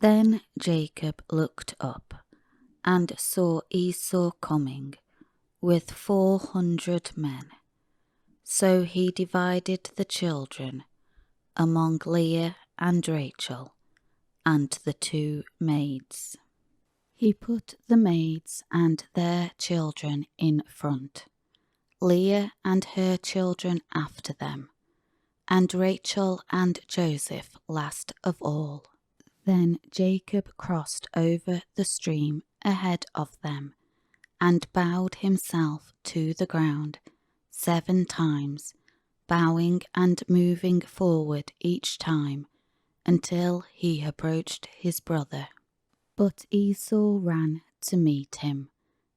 Then Jacob looked up and saw Esau coming with 400 men. So he divided the children among Leah and Rachel and the 2 maids. He put the maids and their children in front, Leah and her children after them, and Rachel and Joseph last of all. Then Jacob crossed over the stream ahead of them and bowed himself to the ground 7 times, bowing and moving forward each time until he approached his brother. But Esau ran to meet him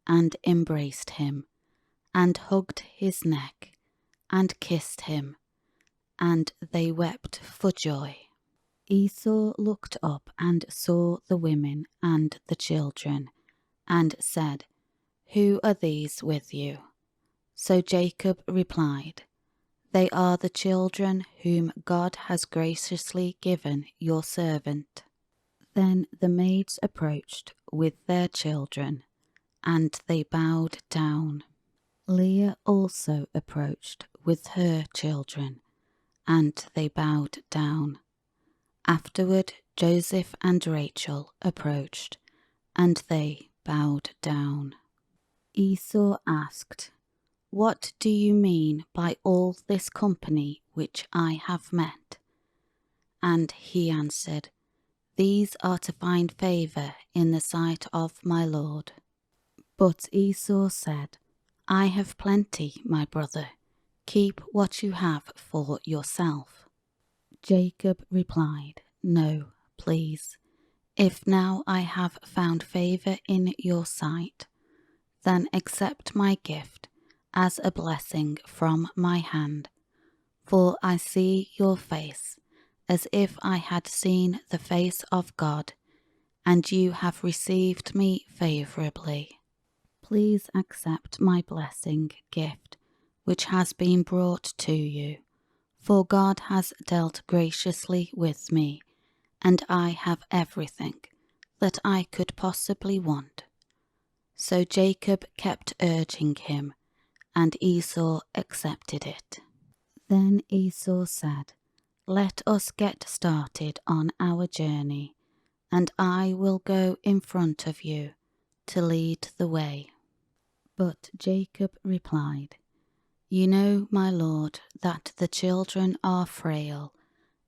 and embraced him and hugged his neck and kissed him, and they wept for joy. Esau looked up and saw the women and the children, and said, "Who are these with you?" So Jacob replied, "They are the children whom God has graciously given your servant." Then the maids approached with their children, and they bowed down. Leah also approached with her children, and they bowed down. Afterward Joseph and Rachel approached, and they bowed down. Esau asked, "What do you mean by all this company which I have met?" And he answered, "These are to find favour in the sight of my Lord." But Esau said, "I have plenty, my brother. Keep what you have for yourself." Jacob replied, "No, please. If now I have found favour in your sight, then accept my gift as a blessing from my hand, for I see your face as if I had seen the face of God, and you have received me favourably. Please accept my blessing gift which has been brought to you, for God has dealt graciously with me, and I have everything that I could possibly want." So Jacob kept urging him, and Esau accepted it. Then Esau said, "Let us get started on our journey, and I will go in front of you to lead the way." But Jacob replied, "You know, my lord, that the children are frail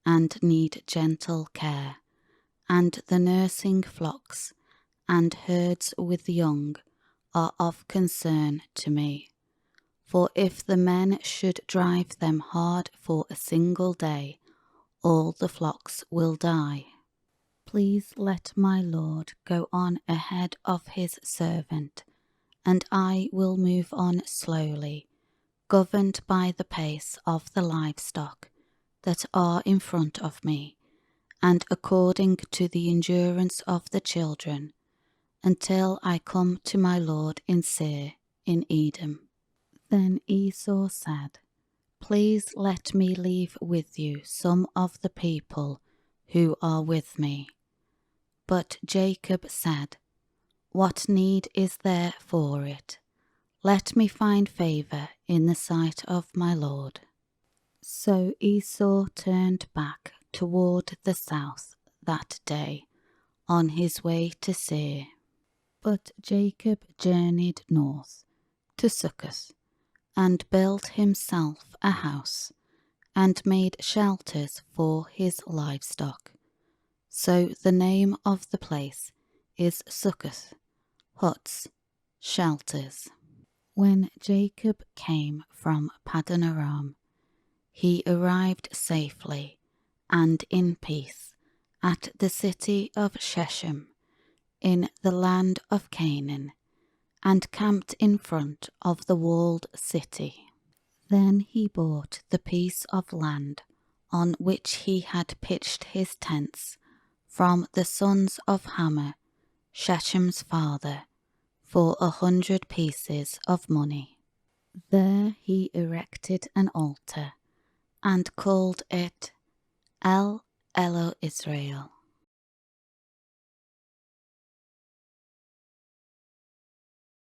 and need gentle care, and the nursing flocks and herds with young are of concern to me. For if the men should drive them hard for a single day, all the flocks will die. Please let my lord go on ahead of his servant, and I will move on slowly, governed by the pace of the livestock that are in front of me, and according to the endurance of the children, until I come to my lord in Seir in Edom." Then Esau said, "Please let me leave with you some of the people who are with me." But Jacob said, "What need is there for it? Let me find favour in the sight of my lord." So Esau turned back toward the south that day on his way to Seir. But Jacob journeyed north to Succoth, and built himself a house, and made shelters for his livestock. So the name of the place is Succoth, huts, shelters. When Jacob came from Paddan Aram, he arrived safely and in peace at the city of Shechem in the land of Canaan, and camped in front of the walled city. Then he bought the piece of land on which he had pitched his tents from the sons of Hamor, Shechem's father, for 100 pieces of money. There he erected an altar and called it El Elo Israel,